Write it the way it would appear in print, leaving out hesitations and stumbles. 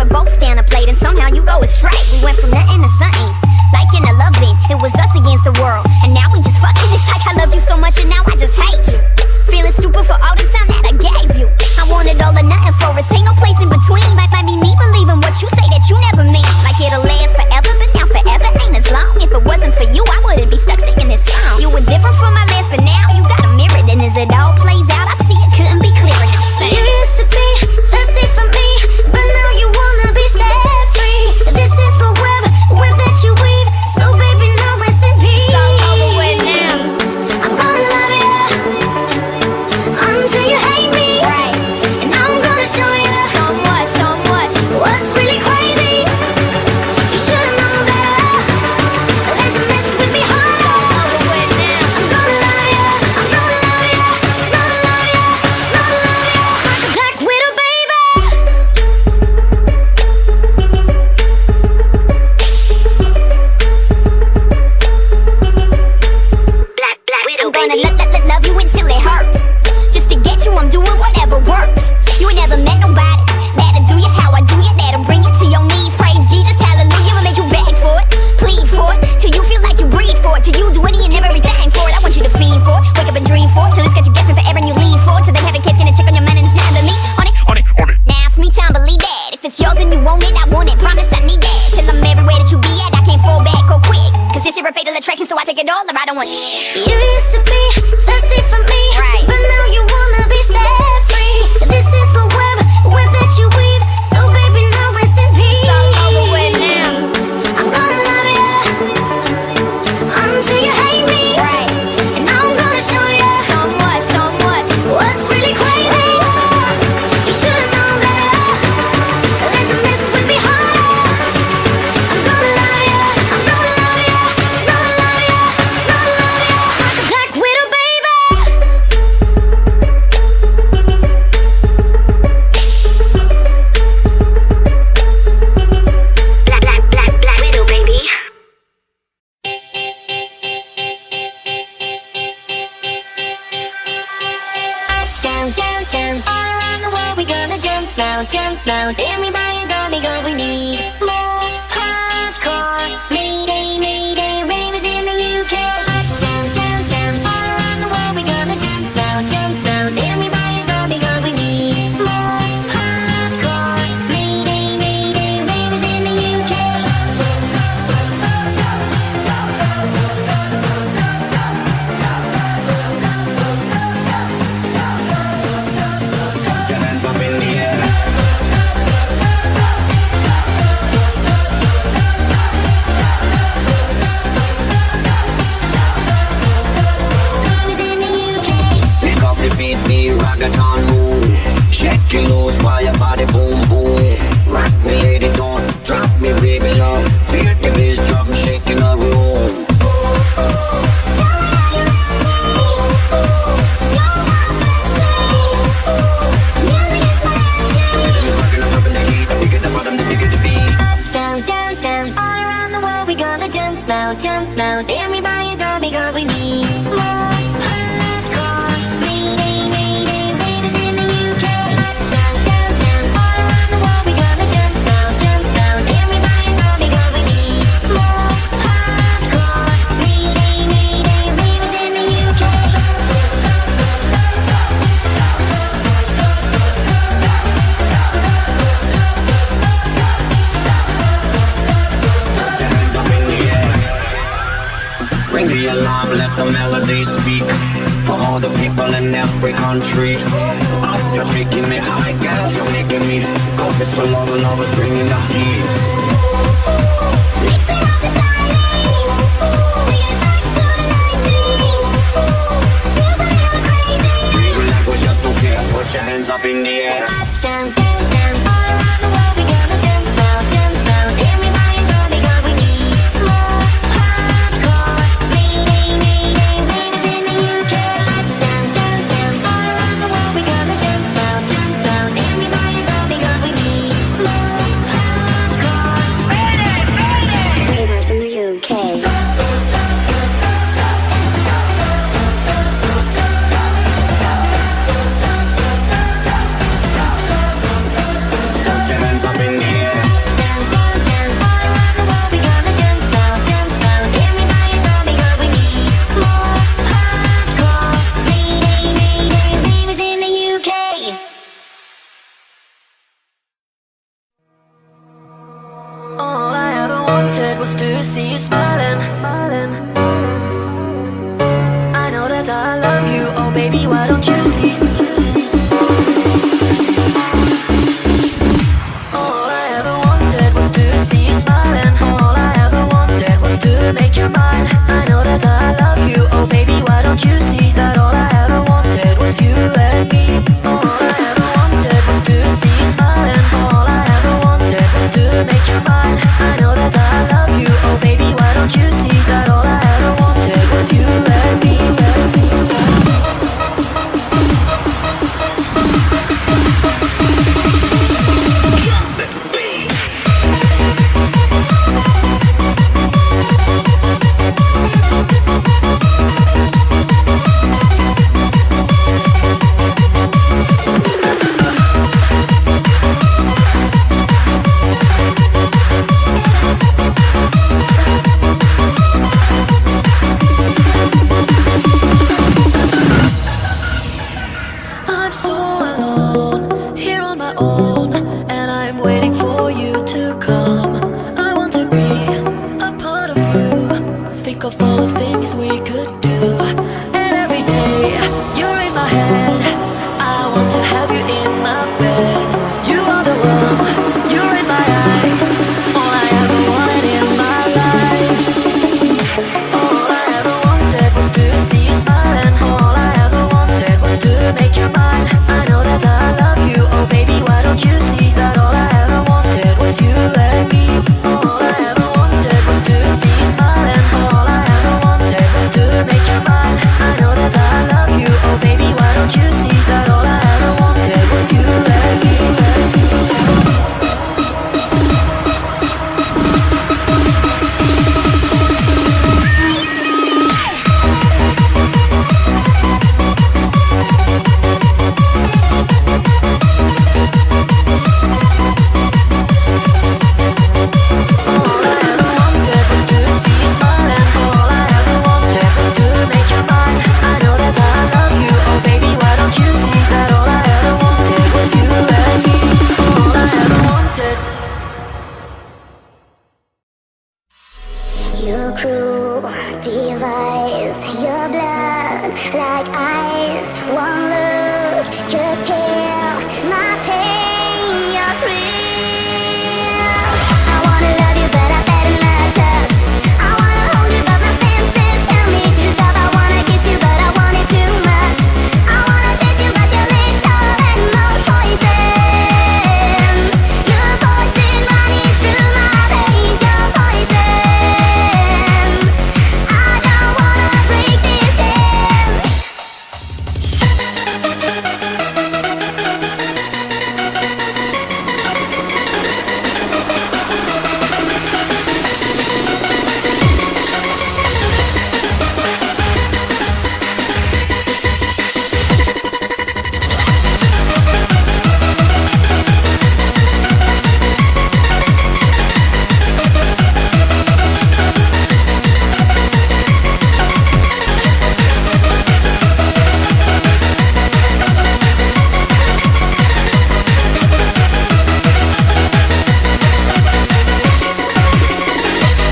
were both down a plate, and somehow you go astray. We went from nothing to something, like in a loving. It was us against the world, and now we just fucking. It's like I loved you so much, and now I just hate you. Feeling stupid for all the time that I gave you. I wanted all or nothing for us, ain't no place in between. Might be me believing what you say that you never mean. Like it'll last forever, but now forever ain't as long. If it wasn't for you, I wouldn't be stuck singing this song. You were different from my last, but now you got a mirror. And as it all plays out, I see it couldn't be clearer. Now sing. You used to be thirsty for me, but now you wanna be set free. This is the web that you weave. So baby, now rest in peace. It's all over with now. I'm gonna love you until you hate me, Right. and I'm gonna show you what's really crazy. You should've known better. Let them mess with me harder. Over with now. I'm gonna love you, I'm gonna love you, gonna love you, gonna love you like a black widow, baby. Black widow, I'm gonna baby. love you until it hurts. Just to get you, I'm doing whatever works. You ain't never met nobody that'll do you how I do you. That'll bring you to your knees. Praise Jesus, hallelujah. I'll make you beg for it, plead for it, till you feel like you breathe for it, till you do any and everything for it. I want you to fiend for it, wake up and dream for it, till it's got you guessing forever and you lean for it, till they have a kiss, gonna check on your man and it's not under me. On it. Now it's me time, believe that. If it's yours and you want it, I want it. Promise I need that. Till I'm everywhere that you be at, I can't fall back or quick. Cause this here a fatal attraction, so I take it all or I don't want shit. You used to be thirsty for me, Right. but now you wanna be set free. This is the web that you weave. So baby, now rest in peace. It's all over with now. I'm gonna love you until you hate me, Right. and I'm gonna show you Somewhat. what's really crazy. You should've known better. Let them mess with me harder. I'm gonna love you, I'm gonna love you, gonna love you, gonna love you like a black widow, baby. Black widow, baby. Uptown, downtown, all around the world we gonna jump now, jump now. Everybody gonna be good, we need more hardcore. Mayday, mayday, ravers in the UK. Uptown, downtown, all around the world we gonna jump now, jump now. Everybody gonna be good, we need more hardcore. Mayday, mayday, ravers in the UK. Put your hands up in the air. Ravers in the UK. Pick up the beat, me ragaton move. Shake your loose while your body boom boom. Rock me, lady, don't drop me, baby, love. Feel the bass drum shaking the room. Rhythm's rocking up in the heat. We get the bottom, the bigger the beat. Uptown, downtown, all around the world we gonna jump now, jump now. Everybody gonna be good, we need more hardcore. Mayday, mayday, ravers in the UK. Uptown, downtown, all around the world we gonna jump now, jump now. Everybody gonna be good, we need more hardcore. Mayday, mayday, ravers in the UK. Put your hands up in the air. Ring the alarm, let the melody speak. For all the people in every country. You're taking me high, girl, you're making me go. This for love and lovers bringing the heat. Mixing up the styling, take it back to the 90s. Feels a little crazy. Breathing like we just don't care. Put your hands up in the air. Uptown, downtown, all around the world we gonna jump now, jump now. Everybody gonna be good, we need more hardcore. Mayday, mayday, ravers in the UK. Uptown, downtown, all around the world we gonna jump now, jump now. Everybody gonna be good, we need more hardcore. Ravers in the UK. just to see you smiling. I know that I love you, oh baby, why don't you